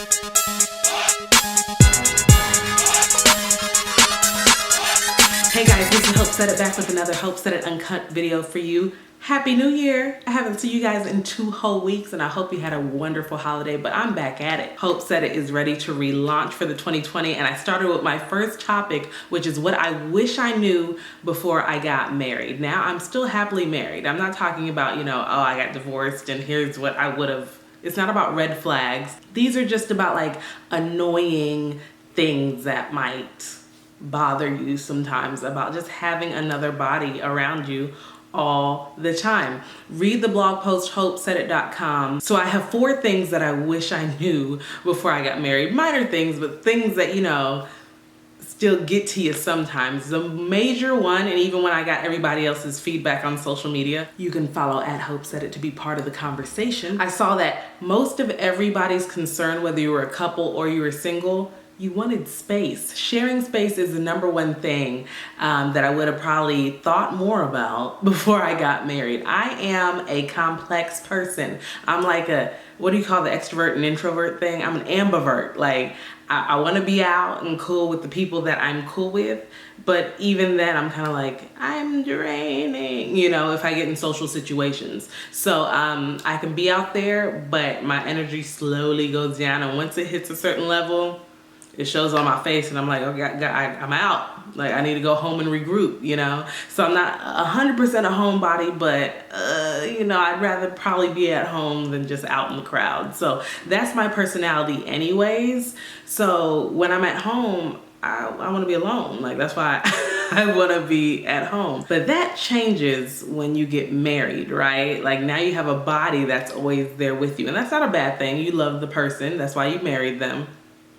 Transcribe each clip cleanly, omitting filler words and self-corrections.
Hey guys, this is Hope Said It back with another Hope Said It Uncut video for you. Happy New Year! I haven't seen you guys in 2 whole weeks and I hope you had a wonderful holiday, but I'm back at it. Hope Said It is ready to relaunch for the 2020 and I started with my first topic, which is what I wish I knew before I got married. Now, I'm still happily married. I'm not talking about, oh, I got divorced and here's what I would have. It's not about red flags. These are just about like annoying things that might bother you sometimes about just having another body around you all the time. Read the blog post hopesaidit.com. So I have 4 things that I wish I knew before I got married. Minor things, but things that, still get to you sometimes. The major one, and even when I got everybody else's feedback on social media, you can follow at Hope Said It to be part of the conversation. I saw that most of everybody's concern, whether you were a couple or you were single, you wanted space. Sharing space is the #1 thing that I would have probably thought more about before I got married. I am a complex person. I'm like what do you call the extrovert and introvert thing? I'm an ambivert. Like, I want to be out and cool with the people that I'm cool with, but even then I'm kind of like, I'm draining, if I get in social situations. So I can be out there, but my energy slowly goes down, and once it hits a certain level, it shows on my face and I'm like, okay, I'm out. Like, I need to go home and regroup, So I'm not 100% a homebody, but, I'd rather probably be at home than just out in the crowd. So that's my personality anyways. So when I'm at home, I want to be alone. Like, that's why I want to be at home. But that changes when you get married, right? Like, now you have a body that's always there with you. And that's not a bad thing. You love the person. That's why you married them.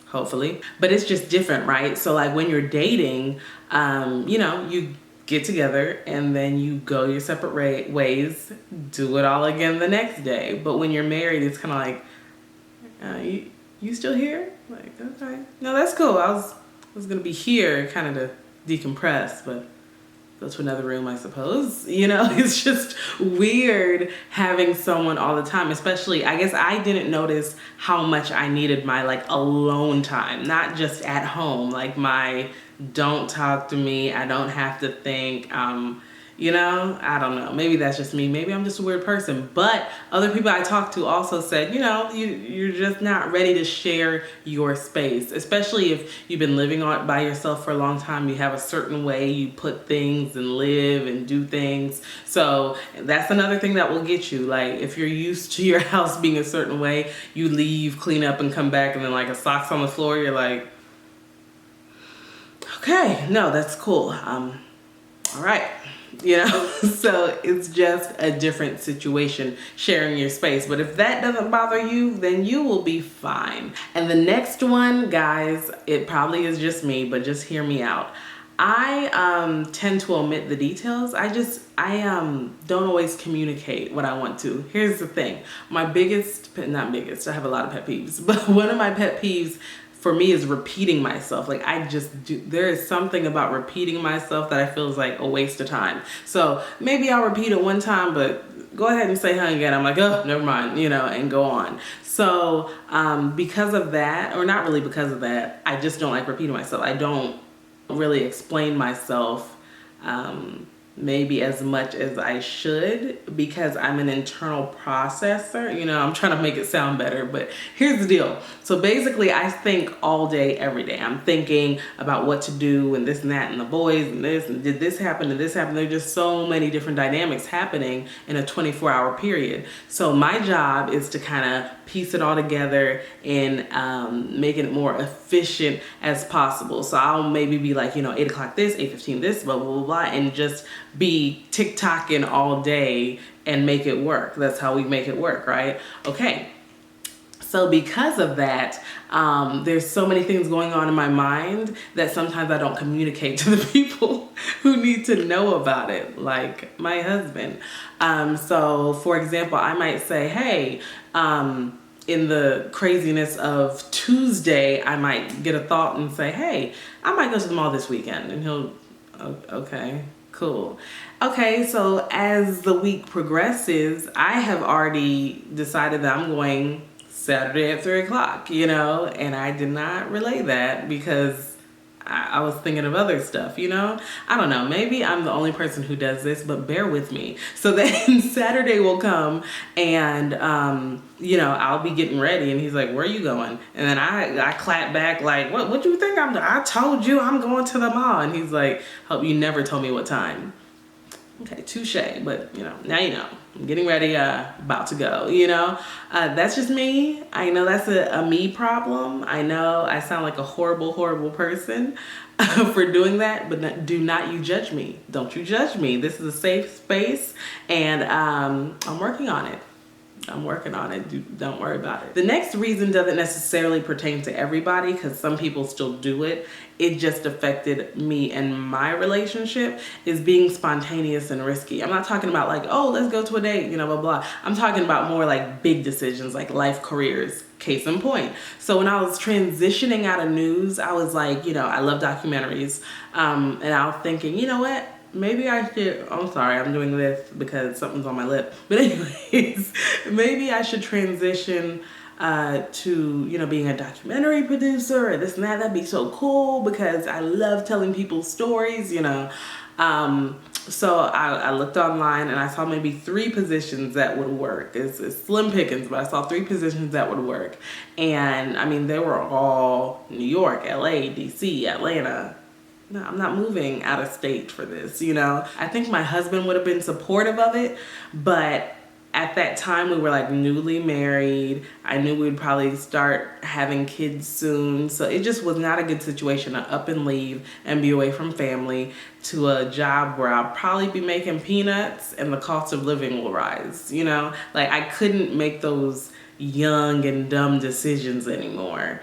Hopefully, but it's just different, right? So like when you're dating, you get together and then you go your separate ways, do it all again the next day. But when you're married, it's kind of like, you still here? Like, okay, no, that's cool. I was gonna be here kind of to decompress, but go to another room, I suppose. It's just weird having someone all the time, especially, I guess I didn't notice how much I needed my like alone time, not just at home, like my don't talk to me, I don't have to think, I don't know. Maybe that's just me. Maybe I'm just a weird person. But other people I talked to also said, you're just not ready to share your space. Especially if you've been living by yourself for a long time. You have a certain way you put things and live and do things. So that's another thing that will get you. Like, if you're used to your house being a certain way, you leave, clean up, and come back, and then like a sock's on the floor, you're like, okay, no, that's cool. All right. So it's just a different situation sharing your space. But if that doesn't bother you, then you will be fine. And the next one, guys, it probably is just me, but just hear me out. I tend to omit the details. I don't always communicate what I want to. Here's the thing. My not biggest, I have a lot of pet peeves, but one of my pet peeves for me is repeating myself. Like, there is something about repeating myself that I feel is like a waste of time. So maybe I'll repeat it one time, but go ahead and say hi again. I'm like, oh, never mind, and go on. So because of that, or not really because of that, I just don't like repeating myself. I don't really explain myself maybe as much as I should, because I'm an internal processor. I'm trying to make it sound better, but here's the deal. So basically, I think all day, every day. I'm thinking about what to do and this and that and the boys and this and did this happen and this happen. There's just so many different dynamics happening in a 24-hour period. So my job is to kind of piece it all together and make it more efficient as possible. So I'll maybe be like, 8 o'clock this, 8:15 this, blah, blah, blah, blah, and just be TikToking all day and make it work. That's how we make it work, right? Okay. So because of that, there's so many things going on in my mind that sometimes I don't communicate to the people who need to know about it, like my husband. So for example, I might say, hey, in the craziness of Tuesday, I might get a thought and say, hey, I might go to the mall this weekend. And he'll, okay, cool. Okay, so as the week progresses, I have already decided that I'm going Saturday at 3 o'clock, you know, and I did not relay that because I was thinking of other stuff, you know? I don't know. Maybe I'm the only person who does this, but bear with me. So then Saturday will come and, you know, I'll be getting ready and he's like, where are you going? And then I clap back like, what you think I'm doing? I told you I'm going to the mall. And he's like, hope you never told me what time. Okay, touche, but you know, now you know. I'm getting ready, about to go, you know? That's just me. I know that's a me problem. I know I sound like a horrible, horrible person for doing that, but do not you judge me. Don't you judge me. This is a safe space, and I'm working on it. I'm working on it. Don't worry about it. The next reason doesn't necessarily pertain to everybody because some people still do it. It just affected me and my relationship is being spontaneous and risky. I'm not talking about like, oh, let's go to a date, you know, blah, blah. I'm talking about more like big decisions, like life, careers, case in point. So when I was transitioning out of news, I was like, you know, I love documentaries. And I was thinking, you know what? Maybe I should, I'm sorry, I'm doing this because something's on my lip. But anyways, maybe I should transition to, you know, being a documentary producer or this and that. That'd be so cool because I love telling people stories, you know. So I looked online and I saw maybe 3 positions that would work. It's slim pickings, but I saw 3 positions that would work. And I mean, they were all New York, LA, DC, Atlanta. No, I'm not moving out of state for this, you know. I think my husband would have been supportive of it, but at that time we were like newly married. I knew we'd probably start having kids soon. So it just was not a good situation to up and leave and be away from family to a job where I'll probably be making peanuts and the cost of living will rise, you know. Like I couldn't make those young and dumb decisions anymore.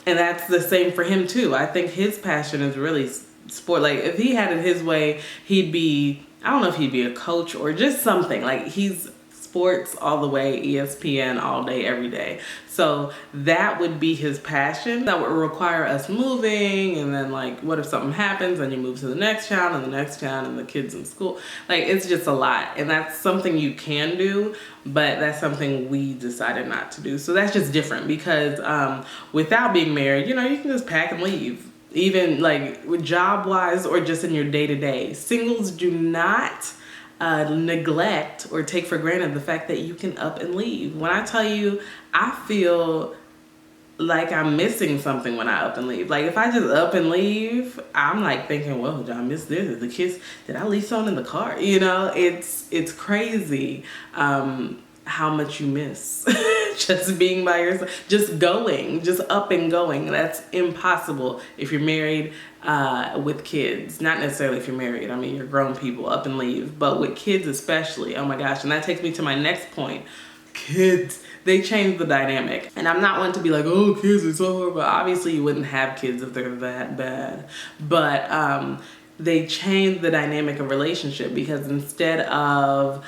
And that's the same for him too. I think his passion is really sport. Like if he had it his way, he'd be, I don't know if he'd be a coach or just something. Like he's sports all the way, ESPN all day, every day. So that would be his passion. That would require us moving, and then like, what if something happens and you move to the next town and the next town and the kids in school? Like it's just a lot, and that's something you can do, but that's something we decided not to do. So that's just different because without being married, you know, you can just pack and leave. Even like job wise or just in your day-to-day. Singles do not neglect or take for granted the fact that you can up and leave. When I tell you, I feel like I'm missing something when I up and leave. Like if I just up and leave, I'm like thinking, whoa, did I miss this? Did the kids, did I leave something in the car? You know, it's crazy how much you miss just being by yourself, just going, just up and going. That's impossible if you're married with kids. Not necessarily if you're married. I mean, you're grown people, up and leave. But with kids especially, oh my gosh. And that takes me to my next point. Kids, they change the dynamic. And I'm not one to be like, oh, kids are so horrible. Obviously, you wouldn't have kids if they're that bad. But they change the dynamic of relationship because instead of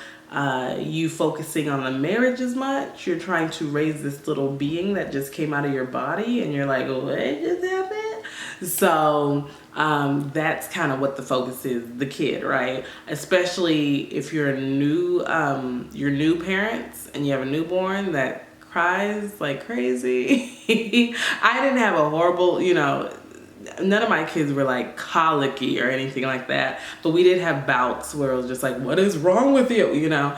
you focusing on the marriage as much, you're trying to raise this little being that just came out of your body, and you're like, oh, what just happened? So that's kind of what the focus is, the kid, right? Especially if you're you're new parents and you have a newborn that cries like crazy. I didn't have a horrible, you know, none of my kids were like colicky or anything like that, but we did have bouts where it was just like, what is wrong with you, you know?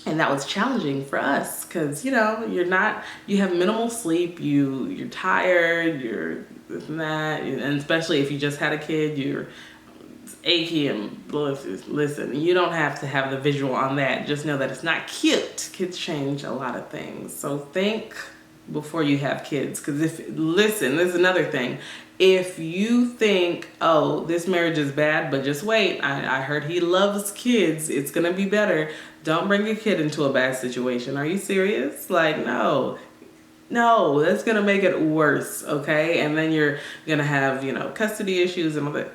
And that was challenging for us because, you know, you have minimal sleep, you're tired, you're this and that, and especially if you just had a kid, you're achy and listen, you don't have to have the visual on that. Just know that it's not cute. Kids change a lot of things. So think before you have kids, because listen, this is another thing. If you think, oh, this marriage is bad, but just wait, I heard he loves kids, it's gonna be better. Don't bring your kid into a bad situation. Are you serious? Like, no, that's gonna make it worse, okay? And then you're gonna have, you know, custody issues and all that.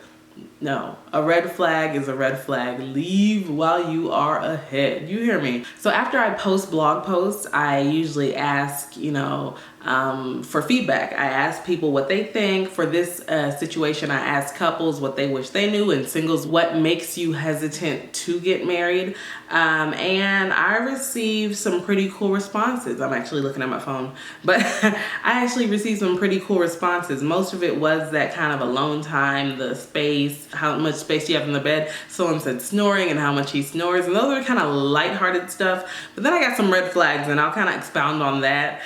No, a red flag is a red flag. Leave while you are ahead. You hear me? So after I post blog posts, I usually ask, for feedback. I ask people what they think. For this situation, I ask couples what they wish they knew, and singles what makes you hesitant to get married. And I received some pretty cool responses. I'm actually looking at my phone, but I actually received some pretty cool responses. Most of it was that kind of alone time, the space, how much space you have in the bed. Someone said snoring and how much he snores, and those are kind of lighthearted stuff. But then I got some red flags, and I'll kind of expound on that.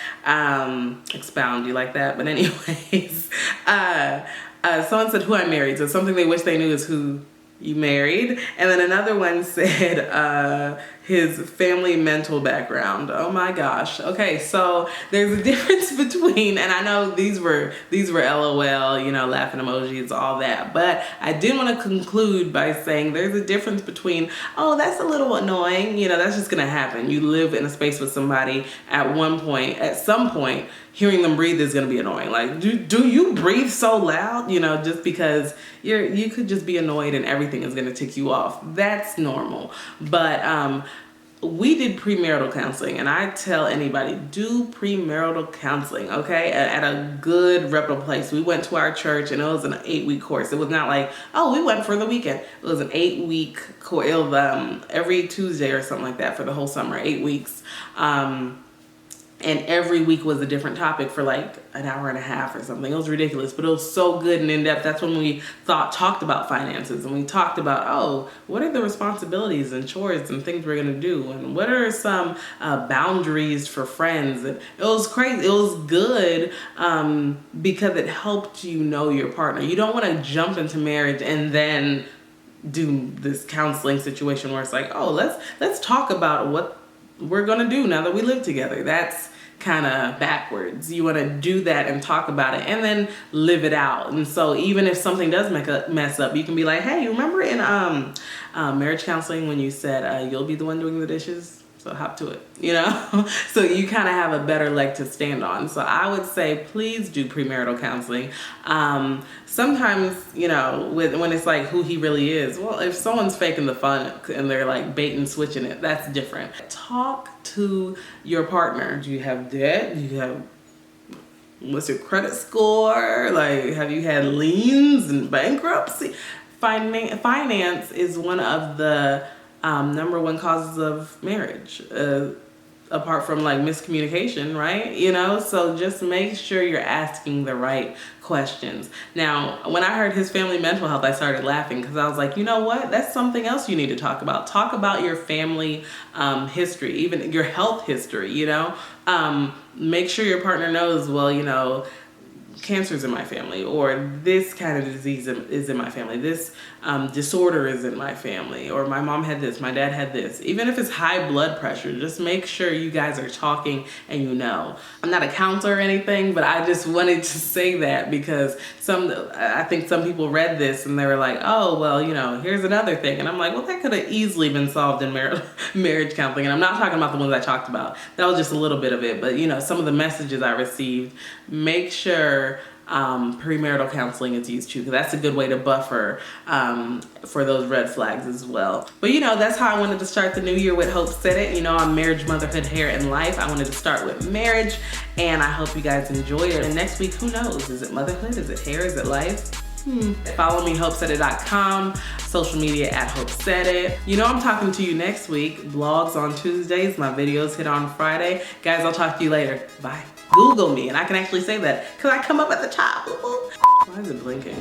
Expound, you like that? But anyways, someone said who I married. So something they wish they knew is who you married. And then another one said his family mental background. Oh my gosh. Okay, so there's a difference between, and I know these were LOL, laughing emojis, all that, but I did want to conclude by saying there's a difference between, oh, that's a little annoying, that's just gonna happen. You live in a space with somebody, at some point hearing them breathe is gonna be annoying. Like, do you breathe so loud? Just because you could just be annoyed and everything is gonna tick you off. That's normal. But we did premarital counseling, and I tell anybody, do premarital counseling, okay? At a good, reputable place. We went to our church, and it was an 8-week course. It was not like, oh, we went for the weekend. It was an 8-week course. It was every Tuesday or something like that for the whole summer, 8 weeks. And every week was a different topic for like an hour and a half or something. It was ridiculous, but it was so good and in-depth. That's when we talked about finances, and we talked about, oh, what are the responsibilities and chores and things we're gonna do, and what are some boundaries for friends. And it was crazy. It was good because it helped you know your partner. You don't want to jump into marriage and then do this counseling situation where it's like, oh, let's talk about what we're gonna do now that we live together. That's kind of backwards. You want to do that and talk about it and then live it out. And so even if something does make a mess up, you can be like, hey, you remember in marriage counseling when you said you'll be the one doing the dishes? So hop to it, So you kind of have a better leg to stand on. So I would say, please do premarital counseling. Sometimes, when it's like who he really is, well, if someone's faking the fun and they're like bait and switching it, that's different. Talk to your partner. Do you have debt? What's your credit score? Like, have you had liens and bankruptcy? Finance is one of the number one causes of marriage, apart from like miscommunication, right? So just make sure you're asking the right questions. Now, when I heard his family mental health, I started laughing because I was like, you know what? That's something else you need to talk about. Talk about your family history, even your health history, make sure your partner knows, well, cancer's in my family, or this kind of disease is in my family, this disorder is in my family, or my mom had this, my dad had this. Even if it's high blood pressure, just make sure you guys are talking and I'm not a counselor or anything, but I just wanted to say that because I think some people read this and they were like, oh, well, here's another thing. And I'm like, well, that could have easily been solved in marriage counseling. And I'm not talking about the ones I talked about. That was just a little bit of it. But, some of the messages I received, make sure premarital counseling is used too, because that's a good way to buffer for those red flags as well. But that's how I wanted to start the new year with Hope Said It. I'm marriage, motherhood, hair, and life. I wanted to start with marriage, and I hope you guys enjoy it. And next week, who knows? Is it motherhood? Is it hair? Is it life? Follow me, hopesaidit.com, social media at Hope Said It. I'm talking to you next week. Vlogs on Tuesdays, my videos hit on Friday. Guys, I'll talk to you later. Bye. Google me, and I can actually say that because I come up at the top. Why is it blinking?